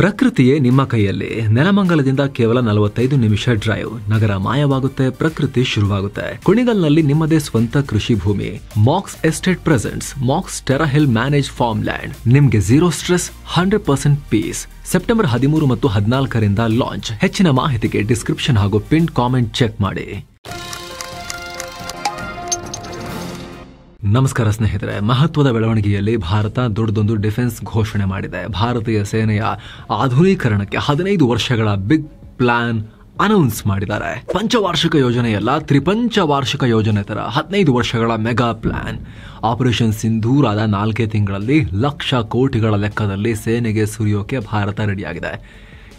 ಪ್ರಕೃತಿಯೇ ನಿಮ್ಮ ಕೈಯಲ್ಲಿ. ನೆಲಮಂಗಲದಿಂದ ಕೇವಲ 45 ನಿಮಿಷ ಡ್ರೈವ್. ನಗರ ಮಾಯವಾಗುತ್ತೆ, ಪ್ರಕೃತಿ ಶುರುವಾಗುತ್ತೆ. ಕುಣಿಗಲ್ನಲ್ಲಿ ನಿಮ್ಮದೇ ಸ್ವಂತ ಕೃಷಿ ಭೂಮಿ. Max Estate presents Max Terahill manage farm land. ನಿಮ್ಗೆ 0 ಸ್ಟ್ರೆಸ್, 100% ಪೀಸ್. ಸೆಪ್ಟೆಂಬರ್ 13 ಮತ್ತು 14ರಿಂದ ಲಾಂಚ್. ಹೆಚ್ಚಿನ ಮಾಹಿತಿಗೆ ಡಿಸ್ಕ್ರಿಪ್ಷನ್ ಹಾಗೂ ಪಿನ್ ಕಾಮೆಂಟ್ ಚೆಕ್ ಮಾಡಿ. ನಮಸ್ಕಾರ ಸ್ನೇಹಿತರೆ. ಮಹತ್ವದ ಬೆಳವಣಿಗೆಯಲ್ಲಿ ಭಾರತ ದೊಡ್ಡದೊಂದು ಡಿಫೆನ್ಸ್ ಘೋಷಣೆ ಮಾಡಿದೆ. ಭಾರತೀಯ ಸೇನೆಯ ಆಧುನೀಕರಣಕ್ಕೆ 15 ವರ್ಷಗಳ ಬಿಗ್ ಪ್ಲಾನ್ ಅನೌನ್ಸ್ ಮಾಡಿದ್ದಾರೆ. ಪಂಚವಾರ್ಷಿಕ ಯೋಜನೆಯಲ್ಲ, ತ್ರಿಪಂಚವಾರ್ಷಿಕ ಯೋಜನೆ ತರ 15 ವರ್ಷಗಳ ಮೆಗಾ ಪ್ಲಾನ್. ಆಪರೇಷನ್ ಸಿಂಧೂರ್ ಆದ 4 ತಿಂಗಳಲ್ಲಿ ಲಕ್ಷ ಕೋಟಿಗಳ ಲೆಕ್ಕದಲ್ಲಿ ಸೇನೆಗೆ ಸುರಿಯೋಕೆ ಭಾರತ ರೆಡಿಯಾಗಿದೆ.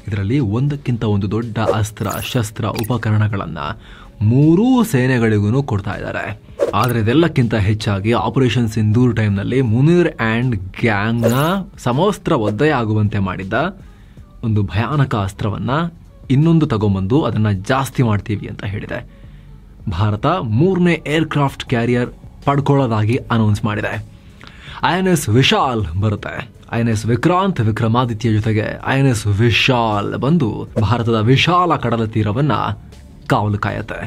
ಇದರಲ್ಲಿ ಒಂದಕ್ಕಿಂತ ಒಂದು ದೊಡ್ಡ ಅಸ್ತ್ರ ಶಸ್ತ್ರ ಉಪಕರಣಗಳನ್ನ 3 ಸೇನೆಗಳಿಗೂ ಕೊಡ್ತಾ ಇದ್ದಾರೆ. ಆದರೆ ಇದೆಲ್ಲಕ್ಕಿಂತ ಹೆಚ್ಚಾಗಿ ಆಪರೇಷನ್ ಸಿಂಧೂರ್ ಟೈಮ್ನಲ್ಲಿ ಮುನೀರ್ ಅಂಡ್ ಗ್ಯಾಂಗ್ನ ಸಮವಸ್ತ್ರ ಒದ್ದೆಯಾಗುವಂತೆ ಮಾಡಿದ್ದ ಒಂದು ಭಯಾನಕ ಅಸ್ತ್ರವನ್ನ ಇನ್ನೊಂದು ತಗೊಂಬಂದು ಅದನ್ನ ಜಾಸ್ತಿ ಮಾಡ್ತೀವಿ ಅಂತ ಹೇಳಿದೆ. ಭಾರತ 3ನೇ ಏರ್ಕ್ರಾಫ್ಟ್ ಕ್ಯಾರಿಯರ್ ಪಡ್ಕೊಳ್ಳೋದಾಗಿ ಅನೌನ್ಸ್ ಮಾಡಿದೆ. INS ವಿಶಾಲ್ ಬರುತ್ತೆ. INS ವಿಕ್ರಾಂತ್ ವಿಕ್ರಮಾದಿತ್ಯ ಜೊತೆಗೆ INS ವಿಶಾಲ್ ಬಂದು ಭಾರತದ ವಿಶಾಲ ಕಡಲ ತೀರವನ್ನ ಕಾವಲು ಕಾಯತ್ತೆ.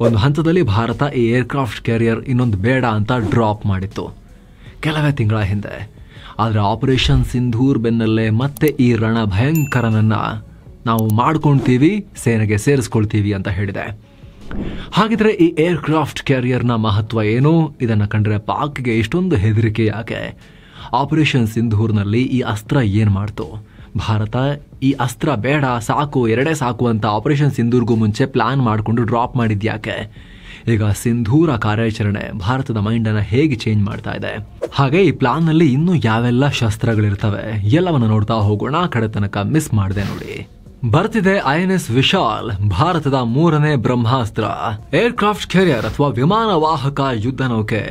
ಒಂದು ಹಂತದಲ್ಲಿ ಭಾರತ ಈ ಏರ್ಕ್ರಾಫ್ಟ್ ಕ್ಯಾರಿಯರ್ ಇನ್ನೊಂದು ಬೇಡ ಅಂತ ಡ್ರಾಪ್ ಮಾಡಿತ್ತು ಕೆಲವೇ ತಿಂಗಳ ಹಿಂದೆ. ಆದರೆ ಆಪರೇಷನ್ ಸಿಂಧೂರ್ ಬೆನ್ನಲ್ಲೇ ಮತ್ತೆ ಈ ರಣ ಭಯಂಕರನನ್ನ ನಾವು ಮಾಡ್ಕೊಳ್ತೀವಿ, ಸೇನೆಗೆ ಸೇರಿಸ್ಕೊಳ್ತೀವಿ ಅಂತ ಹೇಳಿದೆ. ಹಾಗಿದ್ರೆ ಈ ಏರ್ಕ್ರಾಫ್ಟ್ ಕ್ಯಾರಿಯರ್ನ ಮಹತ್ವ ಏನು? ಇದನ್ನ ಕಂಡ್ರೆ ಪಾಕ್ಗೆ ಇಷ್ಟೊಂದು ಹೆದರಿಕೆ ಯಾಕೆ? ಆಪರೇಷನ್ ಸಿಂಧೂರ್ನಲ್ಲಿ ಈ ಅಸ್ತ್ರ ಏನ್ ಮಾಡ್ತು? ಭಾರತ ಈ ಅಸ್ತ್ರ ಬೇಡ, ಸಾಕು, 2 ಸಾಕು ಅಂತ ಆಪರೇಷನ್ ಸಿಂಧೂರ್ಗೂ ಮುಂಚೆ ಪ್ಲಾನ್ ಮಾಡಿಕೊಂಡು ಡ್ರಾಪ್ ಮಾಡಿದ್ಯಾಕೆ? ಈಗ ಸಿಂಧೂರ ಕಾರ್ಯಾಚರಣೆ ಭಾರತದ ಮೈಂಡ್ ಅನ್ನ ಹೇಗೆ ಚೇಂಜ್ ಮಾಡ್ತಾ ಇದೆ? ಹಾಗೆ ಈ ಪ್ಲಾನ್ ನಲ್ಲಿ ಇನ್ನೂ ಯಾವೆಲ್ಲ ಶಸ್ತ್ರಗಳಿರ್ತವೆ ಎಲ್ಲವನ್ನ ನೋಡ್ತಾ ಹೋಗೋಣ. ಕಡೆ ತನಕ ಮಿಸ್ ಮಾಡದೆ ನೋಡಿ. ಬರ್ತಿದೆ INS ವಿಶಾಲ್, ಭಾರತದ 3ನೇ ಬ್ರಹ್ಮಾಸ್ತ್ರ. ಏರ್ಕ್ರಾಫ್ಟ್ ಕ್ಯಾರಿಯರ್ ಅಥವಾ ವಿಮಾನ ವಾಹಕ ಯುದ್ಧ ನೌಕೆ.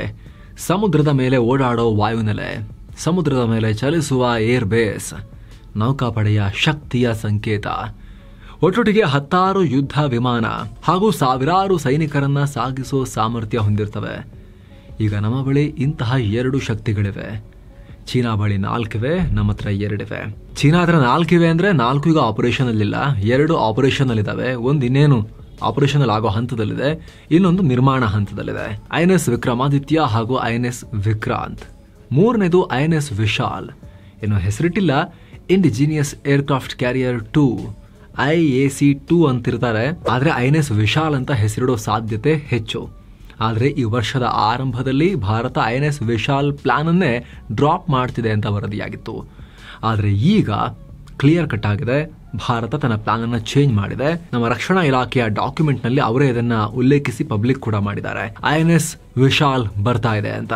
ಸಮುದ್ರದ ಮೇಲೆ ಓಡಾಡೋ ವಾಯುನೆಲೆ, ಸಮುದ್ರದ ಮೇಲೆ ಚಲಿಸುವ ಏರ್ ಬೇಸ್, ನೌಕಾಪಡೆಯ ಶಕ್ತಿಯ ಸಂಕೇತ. ಒಟ್ಟೊಟ್ಟಿಗೆ 16 ಯುದ್ಧ ವಿಮಾನ ಹಾಗೂ ಸಾವಿರಾರು ಸೈನಿಕರನ್ನ ಸಾಗಿಸೋ ಸಾಮರ್ಥ್ಯ ಹೊಂದಿರ್ತವೆ. ಈಗ ನಮ್ಮ ಬಳಿ ಇಂತಹ 2 ಶಕ್ತಿಗಳಿವೆ. ಚೀನಾ ಬಳಿ 4 ಇವೆ, ನಮ್ಮ ಹತ್ರ 2 ಇವೆ. ಚೀನಾ ಹತ್ರ 4 ಇವೆ ಅಂದ್ರೆ 4 ಈಗ ಆಪರೇಷನ್ ಅಲ್ಲಿಲ್ಲ, 2 ಆಪರೇಷನ್ ಅಲ್ಲಿ ಇದಾವೆ. ಒಂದು ಇನ್ನೇನು ಆಪರೇಷನ್ ಅಲ್ಲಿ ಆಗೋ ಹಂತದಲ್ಲಿದೆ, ಇನ್ನೊಂದು ನಿರ್ಮಾಣ ಹಂತದಲ್ಲಿದೆ. INS ವಿಕ್ರಮಾದಿತ್ಯ ಹಾಗೂ INS ವಿಕ್ರಾಂತ್. 3ನೇದು INS ವಿಶಾಲ್. ಇನ್ನು ಹೆಸರಿಟ್ಟಿಲ್ಲ, ಇಂಡಿಜಿನಿಯಸ್ ಏರ್ಕ್ರಾಫ್ಟ್ ಕ್ಯಾರಿಯರ್ 2 IAC-2 ಅಂತಿರ್ತಾರೆ. ಆದ್ರೆ INS ವಿಶಾಲ್ ಅಂತ ಹೆಸರಿಡೋ ಸಾಧ್ಯತೆ ಹೆಚ್ಚು. ಆದ್ರೆ ಈ ವರ್ಷದ ಆರಂಭದಲ್ಲಿ ಭಾರತ INS ವಿಶಾಲ್ ಪ್ಲಾನ್ ಅನ್ನೇ ಡ್ರಾಪ್ ಮಾಡ್ತಿದೆ ಅಂತ ವರದಿಯಾಗಿತ್ತು. ಆದ್ರೆ ಈಗ ಕ್ಲಿಯರ್ ಕಟ್ ಆಗಿದೆ, ಭಾರತ ತನ್ನ ಪ್ಲಾನ್ ಅನ್ನ ಚೇಂಜ್ ಮಾಡಿದೆ. ನಮ್ಮ ರಕ್ಷಣಾ ಇಲಾಖೆಯ ಡಾಕ್ಯುಮೆಂಟ್ ನಲ್ಲಿ ಅವರೇ ಇದನ್ನ ಉಲ್ಲೇಖಿಸಿ ಪಬ್ಲಿಕ್ ಕೂಡ ಮಾಡಿದ್ದಾರೆ. INS ವಿಶಾಲ್ ಬರ್ತಾ ಇದೆ ಅಂತ.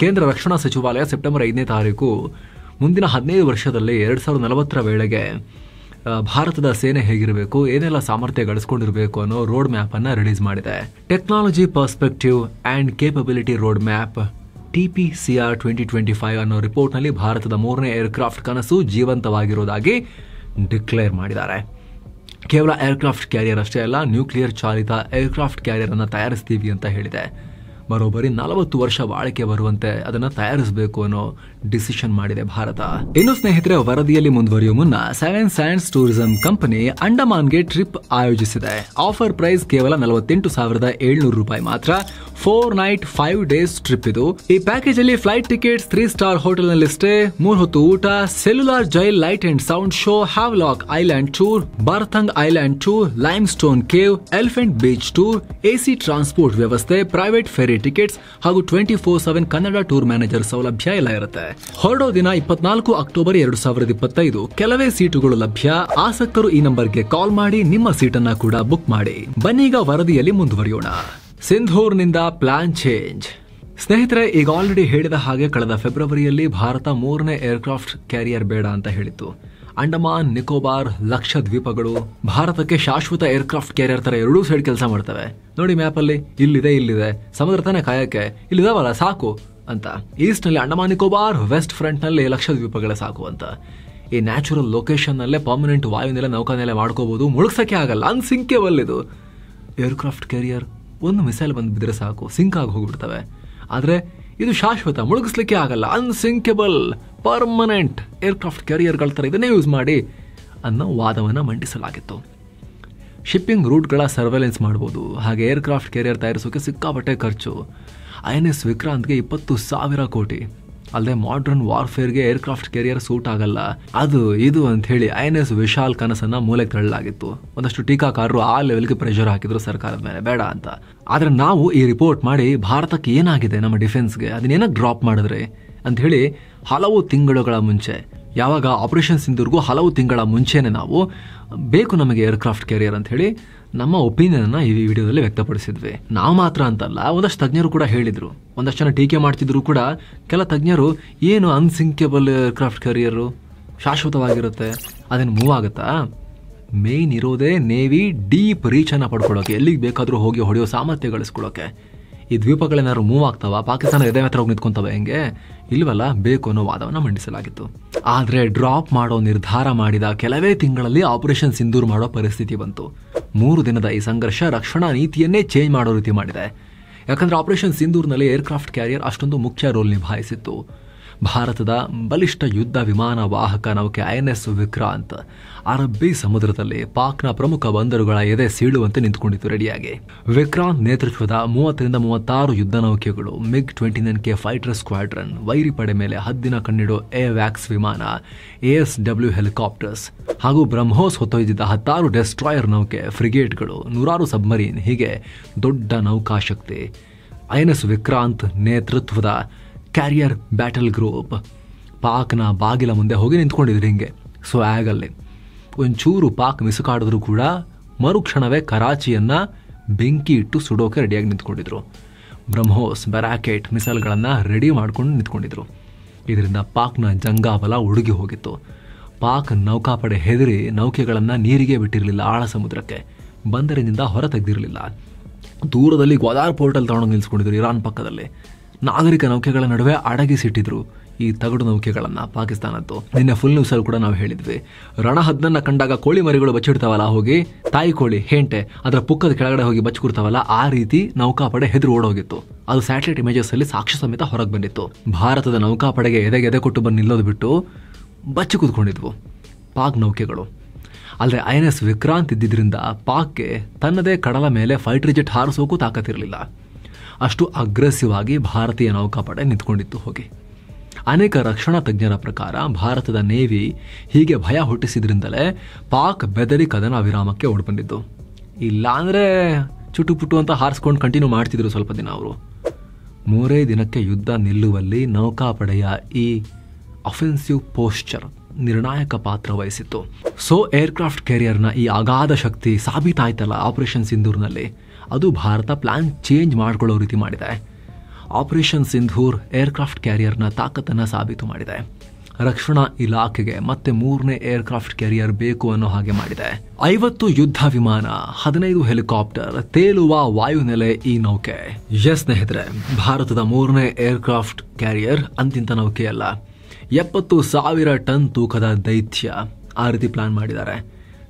ಕೇಂದ್ರ ರಕ್ಷಣಾ ಸಚಿವಾಲಯ ಸೆಪ್ಟೆಂಬರ್ 5ನೇ ತಾರೀಕು ಮುಂದಿನ 15 ವರ್ಷದಲ್ಲಿ 2040ರ ವೇಳೆಗೆ ಭಾರತದ ಸೇನೆ ಹೇಗಿರಬೇಕು, ಏನೆಲ್ಲ ಸಾಮರ್ಥ್ಯ ಗಳಿಸಿಕೊಂಡಿರಬೇಕು ಅನ್ನೋ ರೋಡ್ ಮ್ಯಾಪ್ ಅನ್ನ ರಿಲೀಸ್ ಮಾಡಿದೆ. Technology perspective and capability road map TPCR 2025 ಅನ್ನೋ ರಿಪೋರ್ಟ್ ನಲ್ಲಿ ಭಾರತದ 3ನೇ ಏರ್ಕ್ರಾಫ್ಟ್ ಕನಸು ಜೀವಂತವಾಗಿರೋದಾಗಿ ಡಿಕ್ಲೇರ್ ಮಾಡಿದ್ದಾರೆ. ಕೇವಲ ಏರ್ಕ್ರಾಫ್ಟ್ ಕ್ಯಾರಿಯರ್ ಅಷ್ಟೇ ಅಲ್ಲ, ನ್ಯೂಕ್ಲಿಯರ್ ಚಾಲಿತ ಏರ್ಕ್ರಾಫ್ಟ್ ಕ್ಯಾರಿಯರ್ ಅನ್ನ ತಯಾರಿಸ್ತೀವಿ ಅಂತ ಹೇಳಿದೆ. ಬರೋಬ್ಬರಿ 40 ವರ್ಷ ಬಾಳಿಕೆ ಬರುವಂತೆ ಅದನ್ನ ತಯಾರಿಸಬೇಕು ಅನ್ನೋ ಡಿಸಿಷನ್ ಮಾಡಿದೆ ಭಾರತ. ಇನ್ನು ಸ್ನೇಹಿತರೆ, ವರದಿಯಲ್ಲಿ ಮುಂದುವರಿಯುವ ಮುನ್ನ ಸೆವೆನ್ ಸ್ಯಾಂಡ್ಸ್ ಟೂರಿಸಂ ಕಂಪನಿ ಅಂಡಮಾನ್ಗೆ ಟ್ರಿಪ್ ಆಯೋಜಿಸಿದೆ. ಆಫರ್ ಪ್ರೈಸ್ ಕೇವಲ 48,700 ರೂಪಾಯಿ ಮಾತ್ರ. 4 ನೈಟ್ 5 ಡೇಸ್ ಟ್ರಿಪ್ ಇದು. ಈ ಪ್ಯಾಕೇಜ್ ಅಲ್ಲಿ ಫ್ಲೈಟ್ ಟಿಕೆಟ್ಸ್, 3 ಸ್ಟಾರ್ ಹೋಟೆಲ್ ನಲ್ಲಿ ಸ್ಟೇ, 3 ಹೊತ್ತು ಊಟ, cellular jail light and sound show, Havelock island tour, Baratang island tour, limestone cave, elephant beach tour, AC transport ವ್ಯವಸ್ಥೆ, ಪ್ರೈವೇಟ್ ಫೆರಿ ಟಿಕೆಟ್ಸ್ ಹಾಗೂ 24/7 Kannada tour manager ಸೌಲಭ್ಯ ಎಲ್ಲ ಇರುತ್ತೆ. ಹೊರಡೋ ದಿನ 24 ಅಕ್ಟೋಬರ್ 2025. ಕೆಲವೇ ಸೀಟುಗಳು ಲಭ್ಯ. ಆಸಕ್ತರು ಈ ನಂಬರ್ಗೆ ಕಾಲ್ ಮಾಡಿ ನಿಮ್ಮ ಸೀಟನ್ನ ಕೂಡ ಬುಕ್ ಮಾಡಿ. ಬನ್ನೀಗ ವರದಿಯಲ್ಲಿ ಮುಂದುವರಿಯೋಣ. ಸಿಂಧೂರ್ನಿಂದ ಪ್ಲಾನ್ ಚೇಂಜ್. ಸ್ನೇಹಿತರೆ, ಈಗ ಆಲ್ರೆಡಿ ಹೇಳಿದ ಹಾಗೆ ಕಳೆದ ಫೆಬ್ರವರಿಯಲ್ಲಿ ಭಾರತ 3ನೇ ಏರ್ಕ್ರಾಫ್ಟ್ ಕ್ಯಾರಿಯರ್ ಬೇಡ ಅಂತ ಹೇಳಿತ್ತು. ಅಂಡಮಾನ್ ನಿಕೋಬಾರ್ ಲಕ್ಷದ್ವೀಪಗಳು ಭಾರತಕ್ಕೆ ಶಾಶ್ವತ ಏರ್ಕ್ರಾಫ್ಟ್ ಕ್ಯಾರಿಯರ್ ತರ 2 ಸೈಡ್ ಕೆಲಸ ಮಾಡ್ತವೆ. ನೋಡಿ ಮ್ಯಾಪ್ ಅಲ್ಲಿ, ಇಲ್ಲಿದೆ ಸಮುದ್ರ ತಾನೇ ಕಾಯಕ್ಕೆ, ಇಲ್ಲಿದಾವಲ್ಲ ಸಾಕು ಅಂತ. ಈಸ್ಟ್ ನಲ್ಲಿ ಅಂಡಮಾನ್ ನಿಕೋಬಾರ್, ವೆಸ್ಟ್ ಫ್ರಂಟ್ ನಲ್ಲಿ ಲಕ್ಷದ್ವೀಪಗಳೇ ಸಾಕು ಅಂತ. ಈ ನ್ಯಾಚುರಲ್ ಲೊಕೇಶನ್ ನಲ್ಲೇ ಪರ್ಮನೆಂಟ್ ವಾಯುನೆಲೆ ನೌಕಾನೆಲೆ ಮಾಡ್ಕೋಬಹುದು. ಮುಳುಗ್ಸಕ್ಕೆ ಆಗಲ್ಲ, ಅನ್ಸಿಂಕೇಬಲ್ ಇದು. ಏರ್ಕ್ರಾಫ್ಟ್ ಕ್ಯಾರಿಯರ್ ಒಂದು ಮಿಸೈಲ್ ಬಂದು ಬಿದ್ರೆ ಸಾಕು, ಸಿಂಕ್ ಆಗಿ ಹೋಗ್ಬಿಡ್ತವೆ. ಆದ್ರೆ ಇದು ಶಾಶ್ವತ, ಮುಳುಗಿಸ್ಲಿಕ್ಕೆ ಆಗಲ್ಲ, ಅನ್ಸಿಂಕಬಲ್ ಪರ್ಮನೆಂಟ್ ಏರ್ಕ್ರಾಫ್ಟ್ ಕ್ಯಾರಿಯರ್ಗಳ ಥರ ಇದನ್ನೇ ಯೂಸ್ ಮಾಡಿ ಅನ್ನೋ ವಾದವನ್ನು ಮಂಡಿಸಲಾಗಿತ್ತು. ಶಿಪ್ಪಿಂಗ್ ರೂಟ್ಗಳ ಸರ್ವೆಲೆನ್ಸ್ ಮಾಡ್ಬೋದು, ಹಾಗೆ ಏರ್ಕ್ರಾಫ್ಟ್ ಕ್ಯಾರಿಯರ್ ತಯಾರಿಸೋಕೆ ಸಿಕ್ಕಾಪಟ್ಟೆ ಖರ್ಚು. INS ವಿಕ್ರಾಂತ್ಗೆ 20,000 ಕೋಟಿ. ಅಲ್ಲದೆ ಮಾಡರ್ನ್ ವಾರ್ಫೇರ್ಗೆ ಏರ್ಕ್ರಾಫ್ಟ್ ಕ್ಯಾರಿಯರ್ ಸೂಟ್ ಆಗಲ್ಲ, ಅದು ಇದು ಅಂತ ಹೇಳಿ INS ವಿಶಾಲ್ ಕನಸನ್ನ ಮೂಲೆಗೆ ತಳ್ಳಲಾಗಿತ್ತು. ಒಂದಷ್ಟು ಟೀಕಾಕಾರರು ಆ ಲೆವೆಲ್ಗೆ ಪ್ರೆಷರ್ ಹಾಕಿದ್ರು ಸರ್ಕಾರದ ಮೇಲೆ, ಬೇಡ ಅಂತ. ಆದ್ರೆ ನಾವು ಈ ರಿಪೋರ್ಟ್ ಮಾಡಿ ಭಾರತಕ್ಕೆ ಏನಾಗಿದೆ ನಮ್ಮ ಡಿಫೆನ್ಸ್ಗೆ, ಅದನ್ನೇನಕ್ಕೆ ಡ್ರಾಪ್ ಮಾಡಿದ್ರೆ ಅಂತ ಹೇಳಿ ಹಲವು ತಿಂಗಳುಗಳ ಮುಂಚೆ, ಯಾವಾಗ ಆಪರೇಷನ್ ಸಿಂಧೂರ್ಗೂ ಹಲವು ತಿಂಗಳ ಮುಂಚೆನೆ ನಾವು ಬೇಕು ನಮಗೆ ಏರ್ಕ್ರಾಫ್ಟ್ ಕ್ಯಾರಿಯರ್ ಅಂತ ಹೇಳಿ ನಮ್ಮ ಒಪಿನಿಯನ್ ಈ ವಿಡಿಯೋದಲ್ಲಿ ವ್ಯಕ್ತಪಡಿಸಿದ್ವಿ. ನಾವು ಮಾತ್ರ ಅಂತಲ್ಲ, ಒಂದಷ್ಟು ತಜ್ಞರು ಕೂಡ ಹೇಳಿದ್ರು. ಒಂದಷ್ಟು ಜನ ಟೀಕೆ ಮಾಡ್ತಿದ್ರು ಕೂಡ. ಕೆಲ ತಜ್ಞರು ಏನು ಅನ್ಸಿಂಕೇಬಲ್ ಏರ್ಕ್ರಾಫ್ಟ್ ಕ್ಯಾರಿಯರು ಶಾಶ್ವತವಾಗಿರುತ್ತೆ, ಅದನ್ನು ಮೂವ್ ಆಗುತ್ತಾ? ಮೇನ್ ಇರೋದೇ ನೇವಿ ಡೀಪ್ ರೀಚನ್ನು ಪಡ್ಕೊಳ್ಳೋಕೆ, ಎಲ್ಲಿಗೆ ಬೇಕಾದರೂ ಹೋಗಿ ಹೊಡೆಯೋ ಸಾಮರ್ಥ್ಯ ಗಳಿಸ್ಕೊಳ್ಳೋಕೆ. ಈ ದ್ವೀಪಗಳೇನಾದ್ರು ಮೂವ್ ಆಗ್ತಾವ, ಪಾಕಿಸ್ತಾನ ಎದೆ ಹತ್ರ ಹೋಗಿ ನಿಂತ್ಕೊಂತವೆ, ಹೆಂಗೆ? ಇಲ್ವಲ್ಲ, ಬೇಕು ಅನ್ನೋ ವಾದವನ್ನು ಮಂಡಿಸಲಾಗಿತ್ತು. ಆದರೆ ಡ್ರಾಪ್ ಮಾಡೋ ನಿರ್ಧಾರ ಮಾಡಿದ ಕೆಲವೇ ತಿಂಗಳಲ್ಲಿ ಆಪರೇಷನ್ ಸಿಂಧೂರ್ ಮಾಡೋ ಪರಿಸ್ಥಿತಿ ಬಂತು. 3 ದಿನದ ಈ ಸಂಘರ್ಷ ರಕ್ಷಣಾ ನೀತಿಯನ್ನೇ ಚೇಂಜ್ ಮಾಡೋ ರೀತಿ ಮಾಡಿದೆ. ಯಾಕಂದ್ರೆ ಆಪರೇಷನ್ ಸಿಂಧೂರ್ನಲ್ಲಿ ಏರ್ಕ್ರಾಫ್ಟ್ ಕ್ಯಾರಿಯರ್ ಅಷ್ಟೊಂದು ಮುಖ್ಯ ರೋಲ್ ನಿಭಾಯಿಸಿತ್ತು. ಭಾರತದ ಬಲಿಷ್ಠ ಯುದ್ಧ ವಿಮಾನ ವಾಹಕ ನೌಕೆ INS ವಿಕ್ರಾಂತ್ ಅರಬ್ಬಿ ಸಮುದ್ರದಲ್ಲಿ ಪಾಕ್ನ ಪ್ರಮುಖ ಬಂದರುಗಳ ಎದೆ ಸೀಳುವಂತೆ ನಿಂತುಕೊಂಡಿತ್ತು ರೆಡಿಯಾಗಿ. ವಿಕ್ರಾಂತ್ ನೇತೃತ್ವದ 30-36 ಯುದ್ಧ ನೌಕೆಗಳು, MiG-29K ಫೈಟರ್ ಸ್ಕ್ವಾಡ್ರನ್, ವೈರಿ ಪಡೆ ಮೇಲೆ ಹದ್ದಿನ ಕಣ್ಣಿಡೋ AWACS ವಿಮಾನ, ASW ಹೆಲಿಕಾಪ್ಟರ್ಸ್ ಹಾಗೂ ಬ್ರಹ್ಮೋಸ್ ಹೊತ್ತೊಯ್ದಿದ್ದ 16 ಡೆಸ್ಟ್ರಾಯರ್ ನೌಕೆ, ಫ್ರಿಗೇಟ್ಗಳು, 100 ಸಬ್ಮರೀನ್, ಹೀಗೆ ದೊಡ್ಡ ನೌಕಾಶಕ್ತಿ. INS ವಿಕ್ರಾಂತ್ ನೇತೃತ್ವದ ಕ್ಯಾರಿಯರ್ ಬ್ಯಾಟಲ್ ಗ್ರೂಪ್ ಪಾಕ್ನ ಬಾಗಿಲ ಮುಂದೆ ಹೋಗಿ ನಿಂತ್ಕೊಂಡಿದ್ರು ಹಿಂಗೆ ಸ್ವ್ಯಾಗಲ್ಲಿ. ಒಂಚೂರು ಪಾಕ್ ಮಿಸುಕಾಡಿದ್ರು ಕೂಡ ಮರುಕ್ಷಣವೇ ಕರಾಚಿಯನ್ನ ಬೆಂಕಿ ಇಟ್ಟು ಸುಡೋಕೆ ರೆಡಿಯಾಗಿ ನಿಂತ್ಕೊಂಡಿದ್ರು. ಬ್ರಹ್ಮೋಸ್, ಬ್ಯಾರಾಕೆಟ್ ಮಿಸೈಲ್ಗಳನ್ನು ರೆಡಿ ಮಾಡ್ಕೊಂಡು ನಿಂತ್ಕೊಂಡಿದ್ರು. ಇದರಿಂದ ಪಾಕ್ನ ಜಂಗಾಬಲ ಉಡುಗಿ ಹೋಗಿತ್ತು. ಪಾಕ್ ನೌಕಾಪಡೆ ಹೆದರಿ ನೌಕೆಗಳನ್ನು ನೀರಿಗೆ ಬಿಟ್ಟಿರಲಿಲ್ಲ, ಆಳ ಸಮುದ್ರಕ್ಕೆ ಬಂದರಿನಿಂದ ಹೊರ ತೆಗೆದಿರಲಿಲ್ಲ. ದೂರದಲ್ಲಿ ಗ್ವಾದಾರ್ ಪೋರ್ಟಲ್ ತಗೊಂಡು ನಿಲ್ಸ್ಕೊಂಡಿದ್ರು ಇರಾನ್ ಪಕ್ಕದಲ್ಲಿ. ನಾಗರಿಕ ನೌಕೆಗಳ ನಡುವೆ ಅಡಗಿಸಿಟ್ಟಿದ್ರು ಈ ತಗಡು ನೌಕೆಗಳನ್ನು ಪಾಕಿಸ್ತಾನದ್ದು. ನಿನ್ನೆ ಫುಲ್ ನ್ಯೂಸಲ್ಲಿ ಕೂಡ ನಾವು ಹೇಳಿದ್ವಿ, ರಣಹದ್ದನ್ನ ಕಂಡಾಗ ಕೋಳಿ ಮರಿಗಳು ಬಚ್ಚಿಡ್ತಾವಲ್ಲ, ಹೋಗಿ ತಾಯಿ ಕೋಳಿ ಹೆಂಟೆ ಅದರ ಪುಕ್ಕದ ಕೆಳಗಡೆ ಹೋಗಿ ಬಚ್ಚಿಕೊಡ್ತಾವಲ್ಲ, ಆ ರೀತಿ ನೌಕಾಪಡೆ ಹೆದರು ಓಡೋಗಿತ್ತು. ಅದು ಸ್ಯಾಟಲೈಟ್ ಇಮೇಜಸ್ ಅಲ್ಲಿ ಸಾಕ್ಷ್ಯ ಸಮೇತ ಹೊರಗೆ ಬಂದಿತ್ತು. ಭಾರತದ ನೌಕಾಪಡೆಗೆ ಎದೆ ಕೊಟ್ಟು ಬಂದು ನಿಲ್ಲೋದು ಬಿಟ್ಟು ಬಚ್ಚಿ ಕೂತ್ಕೊಂಡಿದ್ವು ಪಾಕ್ ನೌಕೆಗಳು. ಅಲ್ಲದೆ INS ವಿಕ್ರಾಂತ್ ಇದ್ದಿದ್ರಿಂದ ಪಾಕ್ಗೆ ತನ್ನದೇ ಕಡಲ ಮೇಲೆ ಫೈಟರ್ ಜೆಟ್ ಹಾರಿಸೋಕು ತಾಕತ್ತಿರಲಿಲ್ಲ. ಅಷ್ಟು ಅಗ್ರೆಸಿವ್ ಆಗಿ ಭಾರತೀಯ ನೌಕಾಪಡೆ ನಿಂತ್ಕೊಂಡಿತ್ತು ಹೋಗಿ. ಅನೇಕ ರಕ್ಷಣಾ ತಜ್ಞರ ಪ್ರಕಾರ ಭಾರತದ ನೇವಿ ಹೀಗೆ ಭಯ ಹುಟ್ಟಿಸಿದ್ರಿಂದಲೇ ಪಾಕ್ ಬೆದರಿ ಕದನ ವಿರಾಮಕ್ಕೆ ಓಡ್ಬಂದಿದ್ದು. ಇಲ್ಲ ಅಂದರೆ ಚುಟುಪುಟು ಅಂತ ಹಾರಿಸ್ಕೊಂಡು ಕಂಟಿನ್ಯೂ ಮಾಡ್ತಿದ್ರು ಸ್ವಲ್ಪ ದಿನ ಅವರು. 3 ದಿನಕ್ಕೆ ಯುದ್ಧ ನಿಲ್ಲುವಲ್ಲಿ ನೌಕಾಪಡೆಯ ಈ ಅಫೆನ್ಸಿವ್ ಪೋಸ್ಚರ್ ನಿರ್ಣಾಯಕ ಪಾತ್ರ ವಹಿಸಿತ್ತು. ಸೊ ಏರ್ಕ್ರಾಫ್ಟ್ ಕ್ಯಾರಿಯರ್ನ ಈ ಅಗಾಧ ಶಕ್ತಿ ಸಾಬೀತಾಯ್ತಲ್ಲ ಆಪರೇಷನ್ ಸಿಂಧೂರ್ನಲ್ಲಿ, ಅದು ಭಾರತ ಪ್ಲಾನ್ ಚೇಂಜ್ ಮಾಡ್ಕೊಳ್ಳೋ ರೀತಿ ಮಾಡಿದೆ. ಆಪರೇಷನ್ ಸಿಂಧೂರ್ ಏರ್ಕ್ರಾಫ್ಟ್ ಕ್ಯಾರಿಯರ್ನ ತಾಕತ್ತನ್ನು ಸಾಬೀತು ಮಾಡಿದೆ. ರಕ್ಷಣಾ ಇಲಾಖೆಗೆ ಮತ್ತೆ 3ನೇ ಏರ್ಕ್ರಾಫ್ಟ್ ಕ್ಯಾರಿಯರ್ ಬೇಕು ಅನ್ನೋ ಹಾಗೆ ಮಾಡಿದೆ. 50 ಯುದ್ಧ ವಿಮಾನ, 15 ಹೆಲಿಕಾಪ್ಟರ್, ತೇಲುವ ವಾಯುನೆಲೆ ಈ ನೌಕೆ. ಸ್ನೇಹಿತರೆ, ಭಾರತದ 3ನೇ ಏರ್ಕ್ರಾಫ್ಟ್ ಕ್ಯಾರಿಯರ್ ಅಂತಿಂತ ನೌಕೆಯಲ್ಲ, 70,000 ಟನ್ ತೂಕದ ದೈತ್ಯ. ಆ ರೀತಿ ಪ್ಲಾನ್ ಮಾಡಿದ್ದಾರೆ.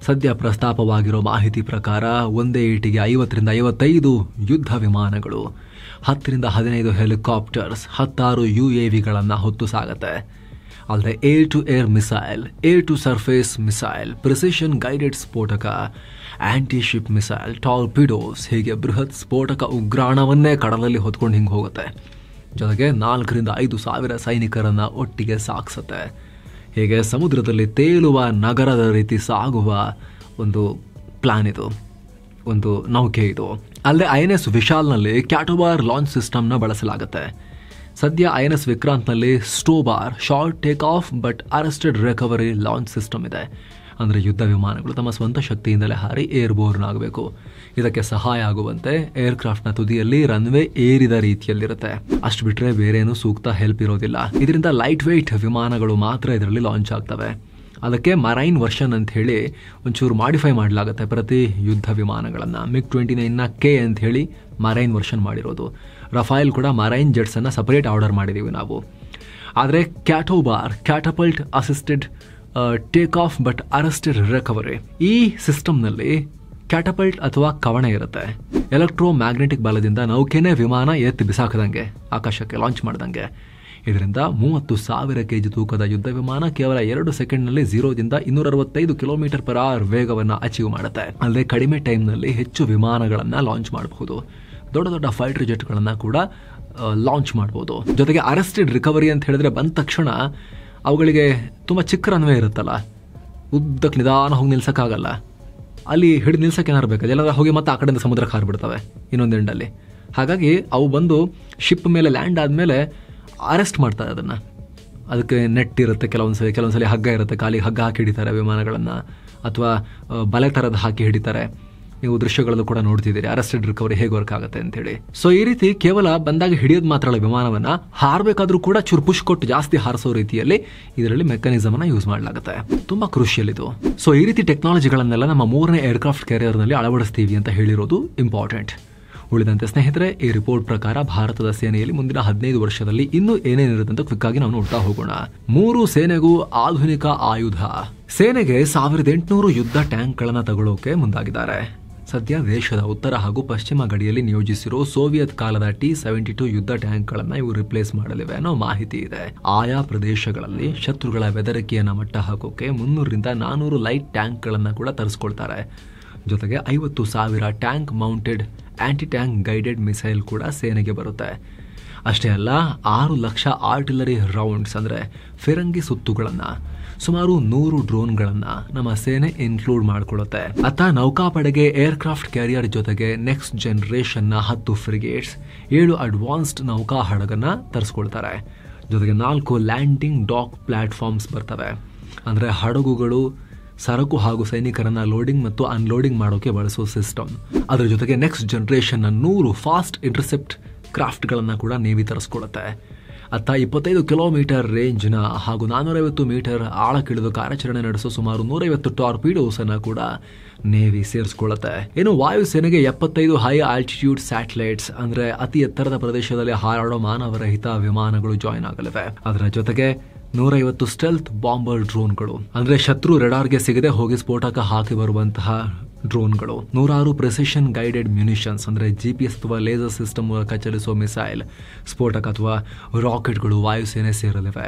ಸದ್ಯ ಪ್ರಸ್ತಾಪವಾಗಿರೋ ಮಾಹಿತಿ ಪ್ರಕಾರ ಒಂದೇ ಏಟಿಗೆ 50-55 ಯುದ್ಧ ವಿಮಾನಗಳು, 10-15 ಹೆಲಿಕಾಪ್ಟರ್ಸ್, 16 UAVಗಳನ್ನು ಹೊತ್ತು ಸಾಗತ್ತೆ. ಅಲ್ಲದೆ air to air missile, air to surface missile, precision guided ಸ್ಫೋಟಕ, ಆಂಟಿ ಶಿಪ್ ಮಿಸೈಲ್, ಟಾರ್ಪಿಡೋಸ್, ಹೀಗೆ ಬೃಹತ್ ಸ್ಫೋಟಕ ಉಗ್ರಾಣವನ್ನೇ ಕಡಲಲ್ಲಿ ಹೊತ್ಕೊಂಡು ಹಿಂಗೆ ಹೋಗುತ್ತೆ. ಜೊತೆಗೆ 4,000-5 ಸಾವಿರ ಸೈನಿಕರನ್ನ ಒಟ್ಟಿಗೆ ಸಾಗಿಸುತ್ತೆ. ಹೀಗೆ ಸಮುದ್ರದಲ್ಲಿ ತೇಲುವ ನಗರದ ರೀತಿ ಸಾಗುವ ಒಂದು ಪ್ಲಾನ್ ಇದು, ಒಂದು ನೌಕೆ ಇದು. ಅಲ್ಲದೆ INS ವಿಶಾಲ್ನಲ್ಲಿ ಕ್ಯಾಟೋಬಾರ್ ಲಾಂಚ್ ಸಿಸ್ಟಮ್ನ ಬಳಸಲಾಗುತ್ತೆ. ಸದ್ಯ INS ವಿಕ್ರಾಂತ್ನಲ್ಲಿ STOBAR, short take off but arrested recovery launch system ಇದೆ. ಅಂದರೆ ಯುದ್ಧ ವಿಮಾನಗಳು ತಮ್ಮ ಸ್ವಂತ ಶಕ್ತಿಯಿಂದಲೇ ಹಾರಿ ಏರ್ಬೋರ್ನ್ ಆಗಬೇಕು. ಇದಕ್ಕೆ ಸಹಾಯ ಆಗುವಂತೆ ಏರ್ಕ್ರಾಫ್ಟ್ನ ತುದಿಯಲ್ಲಿ ರನ್ವೇ ಏರಿದ ರೀತಿಯಲ್ಲಿರುತ್ತೆ. ಅಷ್ಟು ಬಿಟ್ಟರೆ ಬೇರೇನು ಸೂಕ್ತ ಹೆಲ್ಪ್ ಇರೋದಿಲ್ಲ. ಇದರಿಂದ ಲೈಟ್ ವೆಯ್ಟ್ ವಿಮಾನಗಳು ಮಾತ್ರ ಇದರಲ್ಲಿ ಲಾಂಚ್ ಆಗ್ತವೆ. ಅದಕ್ಕೆ ಮರೈನ್ ವರ್ಷನ್ ಅಂತ ಹೇಳಿ ಒಂಚೂರು ಮಾಡಿಫೈ ಮಾಡಲಾಗುತ್ತೆ ಪ್ರತಿ ಯುದ್ಧ ವಿಮಾನಗಳನ್ನು. MiG-29K ಅಂತ ಹೇಳಿ ಮರೈನ್ ವರ್ಷನ್ ಮಾಡಿರೋದು. ರಫೈಲ್ ಕೂಡ ಮರೈನ್ ಜೆಟ್ಸನ್ನು ಸಪರೇಟ್ ಆರ್ಡರ್ ಮಾಡಿದ್ದೀವಿ ನಾವು. ಆದರೆ CATOBAR, catapult assisted take off but arrested recovery, ಈ ಸಿಸ್ಟಮ್ನಲ್ಲಿ ಕ್ಯಾಟಪಲ್ಟ್ ಅಥವಾ ಕವಣೆ ಇರುತ್ತೆ. ಎಲೆಕ್ಟ್ರೋ ಮ್ಯಾಗ್ನೆಟಿಕ್ ಬಲದಿಂದ ನೌಕೆನೇ ವಿಮಾನ ಎತ್ತಿ ಬಿಸಾಕದಂಗೆ, ಆಕಾಶಕ್ಕೆ ಲಾಂಚ್ ಮಾಡ್ದಂಗೆ. ಇದರಿಂದ 30,000 kg ತೂಕದ ಯುದ್ಧ ವಿಮಾನ ಕೇವಲ 2 ಸೆಕೆಂಡ್ನಲ್ಲಿ 0ದಿಂದ 265 km/h ವೇಗವನ್ನು ಅಚೀವ್ ಮಾಡುತ್ತೆ. ಅಲ್ಲದೆ ಕಡಿಮೆ ಟೈಮ್ನಲ್ಲಿ ಹೆಚ್ಚು ವಿಮಾನಗಳನ್ನು ಲಾಂಚ್ ಮಾಡಬಹುದು. ದೊಡ್ಡ ದೊಡ್ಡ ಫೈಟರ್ ಜೆಟ್ಗಳನ್ನು ಕೂಡ ಲಾಂಚ್ ಮಾಡಬಹುದು. ಜೊತೆಗೆ ಅರೆಸ್ಟೆಡ್ ರಿಕವರಿ ಅಂತ ಹೇಳಿದ್ರೆ ಬಂದ ತಕ್ಷಣ ಅವುಗಳಿಗೆ ತುಂಬ ಚಿಕ್ಕ ರನ್ವೇ ಇರುತ್ತಲ್ಲ, ಉದ್ದಕ್ಕೆ ನಿಧಾನ ಹೋಗಿ ನಿಲ್ಸಕ್ಕಾಗಲ್ಲ. ಅಲ್ಲಿ ಹಿಡಿದು ನಿಲ್ಸಕ್ಕೆ ಏನಾರು ಬೇಕು, ಎಲ್ಲಾದ್ರೂ ಹೋಗಿ ಮತ್ತೆ ಆ ಕಡೆಯಿಂದ ಸಮುದ್ರಕ್ಕೆ ಹಾರಿಬಿಡ್ತವೆ ಇನ್ನೊಂದು ಎಂಡಲ್ಲಿ. ಹಾಗಾಗಿ ಅವು ಬಂದು ಶಿಪ್ ಮೇಲೆ ಲ್ಯಾಂಡ್ ಆದಮೇಲೆ ಅರೆಸ್ಟ್ ಮಾಡ್ತಾರೆ ಅದನ್ನು. ಅದಕ್ಕೆ ನೆಟ್ ಇರುತ್ತೆ, ಕೆಲವೊಂದ್ಸಲಿ ಹಗ್ಗ ಇರುತ್ತೆ, ಕಾಲಿಗೆ ಹಗ್ಗ ಹಾಕಿ ಹಿಡಿತಾರೆ ವಿಮಾನಗಳನ್ನು, ಅಥವಾ ಬಲೆ ಥರದ್ದು ಹಾಕಿ ಹಿಡಿತಾರೆ. ನೀವು ದೃಶ್ಯಗಳಲ್ಲೂ ಕೂಡ ನೋಡ್ತಿದ್ದೀರಿ ಅರೆಸ್ಟೆಡ್ ರಿಕವರಿ ಹೇಗೆ ವರ್ಕ್ ಆಗುತ್ತೆ ಅಂತ ಹೇಳಿ. ಸೊ ಈ ರೀತಿ ಕೇವಲ ಬಂದಾಗ ಹಿಡಿಯೋದು ಮಾತ್ರ ಅಲ್ಲ, ವಿಮಾನವನ್ನ ಹಾರಬೇಕಾದ್ರೂ ಕೂಡ ಚೂರು ಪುಷ್ ಕೊಟ್ಟು ಜಾಸ್ತಿ ಹಾರಿಸೋ ರೀತಿಯಲ್ಲಿ ಇದರಲ್ಲಿ ಮೆಕ್ಯಾನಿಸಮ್ ಅನ್ನ ಯೂಸ್ ಮಾಡಲಾಗುತ್ತೆ. ತುಂಬಾ ಕ್ರೂಷಿಯಲ್ ಇದು. ಸೊ ಈ ರೀತಿ ಟೆಕ್ನಾಲಜಿಗಳನ್ನೆಲ್ಲ ನಮ್ಮ 3ನೇ ಏರ್ಕ್ರಾಫ್ಟ್ ಕ್ಯಾರಿಯರ್ ನಲ್ಲಿ ಅಳವಡಿಸ್ತೀವಿ ಅಂತ ಹೇಳಿರೋದು ಇಂಪಾರ್ಟೆಂಟ್. ಉಳಿದಂತೆ ಸ್ನೇಹಿತರೆ, ಈ ರಿಪೋರ್ಟ್ ಪ್ರಕಾರ ಭಾರತದ ಸೇನೆಯಲ್ಲಿ ಮುಂದಿನ 15 ವರ್ಷದಲ್ಲಿ ಇನ್ನೂ ಏನೇನಿರುತ್ತೆ ಅಂತ ಕ್ವಿಕ್ ಆಗಿ ನಾವು ನೋಡ್ತಾ ಹೋಗೋಣ. 3 ಸೇನೆಗೂ ಆಧುನಿಕ ಆಯುಧ. ಸೇನೆಗೆ 1800 ಯುದ್ಧ ಟ್ಯಾಂಕ್ಗಳನ್ನು ತಗೊಳ್ಳೋಕೆ ಮುಂದಾಗಿದ್ದಾರೆ. ಸದ್ಯ ದೇಶದ ಉತ್ತರ ಹಾಗೂ ಪಶ್ಚಿಮ ಗಡಿಯಲ್ಲಿ ನಿಯೋಜಿಸಿರೋ ಸೋವಿಯತ್ ಕಾಲದ T-72 ಯುದ್ಧ ಟ್ಯಾಂಕ್ಗಳನ್ನು ಇವು ರಿಪ್ಲೇಸ್ ಮಾಡಲಿವೆ ಅನ್ನೋ ಮಾಹಿತಿ ಇದೆ. ಆಯಾ ಪ್ರದೇಶಗಳಲ್ಲಿ ಶತ್ರುಗಳ ಬೆದರಿಕೆಯನ್ನು ಮಟ್ಟ ಹಾಕೋಕೆ 300ರಿಂದ 400 ಲೈಟ್ ಟ್ಯಾಂಕ್ಗಳನ್ನು ಕೂಡ ತರಿಸ್ಕೊಳ್ತಾರೆ. ಜೊತೆಗೆ 50,000 tank mounted aunty tank guided missile ಕೂಡ ಸೇನೆಗೆ ಬರುತ್ತೆ. ಅಷ್ಟೇ ಅಲ್ಲ, 6 ಲಕ್ಷ ಆರ್ಟಿಲರಿ ರೌಂಡ್ಸ್ ಅಂದ್ರೆ ಫಿರಂಗಿ ಸುತ್ತುಗಳನ್ನ, ಸುಮಾರು 100 ಡ್ರೋನ್ಗಳನ್ನ ನಮ್ಮ ಸೇನೆ ಇನ್ಕ್ಲೂಡ್ ಮಾಡಿಕೊಳ್ಳುತ್ತೆ. ಅತ್ತ ನೌಕಾಪಡೆಗೆ ಏರ್ಕ್ರಾಫ್ಟ್ ಕ್ಯಾರಿಯರ್ ಜೊತೆಗೆ ನೆಕ್ಸ್ಟ್ ಜನರೇಷನ್ ನ 10 ಫ್ರಿಗೇಟ್ಸ್, 7 ಅಡ್ವಾನ್ಸ್ಡ್ ನೌಕಾ ಹಡಗನ್ನ ತರಿಸ್ಕೊಳ್ತಾರೆ. ಜೊತೆಗೆ 4 ಲ್ಯಾಂಡಿಂಗ್ ಡಾಕ್ ಪ್ಲಾಟ್ಫಾರ್ಮ್ಸ್ ಬರ್ತವೆ. ಅಂದ್ರೆ ಹಡಗುಗಳು ಸರಕು ಹಾಗೂ ಸೈನಿಕರನ್ನ ಲೋಡಿಂಗ್ ಮತ್ತು ಅನ್ಲೋಡಿಂಗ್ ಮಾಡೋಕೆ ಬಳಸೋ ಸಿಸ್ಟಮ್. ಅದರ ಜೊತೆಗೆ ನೆಕ್ಸ್ಟ್ ಜನರೇಷನ್ 100 ಫಾಸ್ಟ್ ಇಂಟರ್ಸೆಪ್ಟ್ ಕ್ರಾಫ್ಟ್ಗಳನ್ನು ಕೂಡ ನೇವಿ ತರಿಸ್ಕೊಳ್ಳುತ್ತೆ. ಅತ್ತ 25 ಕಿಲೋಮೀಟರ್ ರೇಂಜ್ನ ಹಾಗೂ 450 ಮೀಟರ್ ಆಳಕ್ಕಿಳಿದು ಕಾರ್ಯಾಚರಣೆ ನಡೆಸೋ ಸುಮಾರು 150 ಟಾರ್ಪಿಡೋಸ್ ಅನ್ನ ಕೂಡ ನೇವಿ ಸೇರಿಸಿಕೊಳ್ಳುತ್ತೆ. ಇನ್ನು ವಾಯುಸೇನೆಗೆ 75 ಹೈ ಆಲ್ಟಿಟ್ಯೂಡ್ ಸ್ಯಾಟಲೈಟ್ಸ್ ಅಂದ್ರೆ ಅತಿ ಎತ್ತರದ ಪ್ರದೇಶದಲ್ಲಿ ಹಾರಾಡೋ ಮಾನವರಹಿತ ವಿಮಾನಗಳು ಜಾಯಿನ್ ಆಗಲಿವೆ. ಅದರ ಜೊತೆಗೆ 150 ಸ್ಟೆಲ್ತ್ ಬಾಂಬರ್ ಡ್ರೋನ್ಗಳು ಅಂದ್ರೆ ಶತ್ರು ರೆಡಾರ್ಗೆ ಸಿಗದೆ ಹೋಗಿ ಸ್ಫೋಟಕ ಹಾಕಿ ಬರುವಂತಹ ಡ್ರೋನ್ಗಳು, 106 ಪ್ರೆಸಿಷನ್ ಗೈಡೆಡ್ ಮ್ಯುನಿಷನ್ಸ್ ಅಂದ್ರೆ GPS ಅಥವಾ ಲೇಸರ್ ಸಿಸ್ಟಮ್ ಮೂಲಕ ಚಲಿಸುವ ಮಿಸೈಲ್, ಸ್ಫೋಟಕ ಅಥವಾ ರಾಕೆಟ್ಗಳು ವಾಯುಸೇನೆ ಸೇರಲಿವೆ.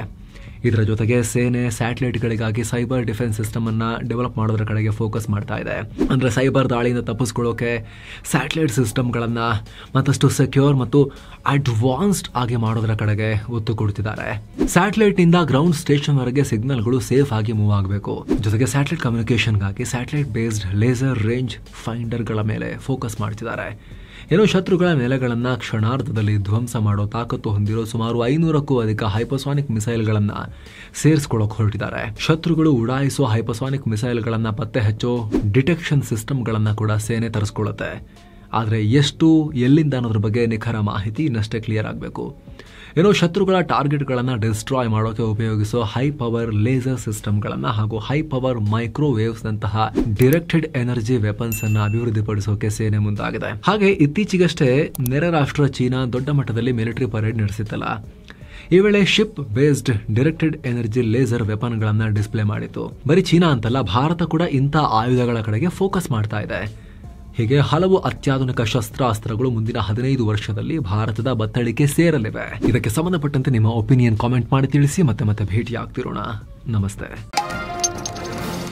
ಇದರ ಜೊತೆಗೆ ಸೇನೆ ಸ್ಯಾಟಲೈಟ್ಗಳಿಗಾಗಿ ಸೈಬರ್ ಡಿಫೆನ್ಸ್ ಸಿಸ್ಟಮ್ ಅನ್ನ ಡೆವಲಪ್ ಮಾಡೋದ್ರ ಕಡೆಗೆ ಫೋಕಸ್ ಮಾಡ್ತಾ ಇದೆ. ಅಂದ್ರೆ ಸೈಬರ್ ದಾಳಿಯಿಂದ ತಪ್ಪಿಸ್ಕೊಳ್ಳೋಕೆ ಸ್ಯಾಟಲೈಟ್ ಸಿಸ್ಟಮ್ಗಳನ್ನ ಮತ್ತಷ್ಟು ಸೆಕ್ಯೂರ್ ಮತ್ತು ಅಡ್ವಾನ್ಸ್ಡ್ ಆಗಿ ಮಾಡೋದ್ರ ಕಡೆಗೆ ಒತ್ತು ಕೊಡ್ತಿದ್ದಾರೆ. ಸ್ಯಾಟಲೈಟ್ ನಿಂದ ಗ್ರೌಂಡ್ ಸ್ಟೇಷನ್ ವರೆಗೆ ಸಿಗ್ನಲ್ಗಳು ಸೇಫ್ ಆಗಿ ಮೂವ್ ಆಗಬೇಕು. ಜೊತೆಗೆ ಸ್ಯಾಟಲೈಟ್ ಕಮ್ಯುನಿಕೇಶನ್ಗಾಗಿ ಸ್ಯಾಟಲೈಟ್ ಬೇಸ್ಡ್ ಲೇಸರ್ ರೇಂಜ್ ಫೈಂಡರ್ಗಳ ಮೇಲೆ ಫೋಕಸ್ ಮಾಡ್ತಿದ್ದಾರೆ. ಏನೋ ಶತ್ರುಗಳ ನೆಲೆಗಳನ್ನ ಕ್ಷಣಾರ್ಧದಲ್ಲಿ ಧ್ವಂಸ ಮಾಡೋ ತಾಕತ್ತು ಹೊಂದಿರೋ ಸುಮಾರು 500ಕ್ಕೂ ಅಧಿಕ ಹೈಪರ್ಸಾನಿಕ್ ಮಿಸೈಲ್ಗಳನ್ನ ಸೇರಿಸ್ಕೊಳ್ಳೋಕೆ ಹೊರಟಿದ್ದಾರೆ. ಶತ್ರುಗಳು ಉಡಾಯಿಸೋ ಹೈಪರ್ಸಾನಿಕ್ ಮಿಸೈಲ್ಗಳನ್ನ ಪತ್ತೆ ಹಚ್ಚೋ ಡಿಟೆಕ್ಷನ್ ಸಿಸ್ಟಮ್ಗಳನ್ನ ಕೂಡ ಸೇನೆ ತರಿಸ್ಕೊಳ್ಳುತ್ತೆ. ಆದರೆ ಎಷ್ಟು, ಎಲ್ಲಿಂದ ಅನ್ನೋದ್ರ ಬಗ್ಗೆ ನಿಖರ ಮಾಹಿತಿ ಇನ್ನಷ್ಟೇ ಕ್ಲಿಯರ್ ಆಗಬೇಕು. ಏನೋ ಶತ್ರುಗಳ ಟಾರ್ಗೆಟ್ಗಳನ್ನು ಡಿಸ್ಟ್ರಾಯ್ ಮಾಡೋಕೆ ಉಪಯೋಗಿಸೋ ಹೈ ಪವರ್ ಲೇಸರ್ ಸಿಸ್ಟಮ್ಗಳನ್ನ ಹಾಗೂ ಹೈ ಪವರ್ ಮೈಕ್ರೋವೇವ್ಸ್ ನಂತಹ ಡೈರೆಕ್ಟೆಡ್ ಎನರ್ಜಿ ವೆಪನ್ಸ್ ಅನ್ನ ಅಭಿವೃದ್ಧಿಪಡಿಸೋಕೆ ಸೇನೆ ಮುಂದಾಗಿದೆ. ಹಾಗೆ ಇತ್ತೀಚೆಗಷ್ಟೇ ನೆರೆ ರಾಷ್ಟ್ರ ಚೀನಾ ದೊಡ್ಡ ಮಟ್ಟದಲ್ಲಿ ಮಿಲಿಟರಿ ಪರೇಡ್ ನಡೆಸಿತ್ತಲ್ಲ, ಈ ವೇಳೆ ship based directed energy laser ವೆಪನ್ಗಳನ್ನ ಡಿಸ್ಪ್ಲೇ ಮಾಡಿತ್ತು. ಬರೀ ಚೀನಾ ಅಂತಲ್ಲ, ಭಾರತ ಕೂಡ ಇಂಥ ಆಯುಧಗಳ ಕಡೆಗೆ ಫೋಕಸ್ ಮಾಡ್ತಾ ಇದೆ. ಹೀಗೆ ಹಲವು ಅತ್ಯಾಧುನಿಕ ಶಸ್ತ್ರಾಸ್ತ್ರಗಳು ಮುಂದಿನ 15 ವರ್ಷದಲ್ಲಿ ಭಾರತದ ಬತ್ತಳಿಕೆ ಸೇರಲಿವೆ. ಇದಕ್ಕೆ ಸಂಬಂಧಪಟ್ಟಂತೆ ನಿಮ್ಮ ಒಪಿನಿಯನ್ ಕಾಮೆಂಟ್ ಮಾಡಿ ತಿಳಿಸಿ. ಮತ್ತೆ ಭೇಟಿ ಆಗ್ತಿರೋಣ. ನಮಸ್ತೆ.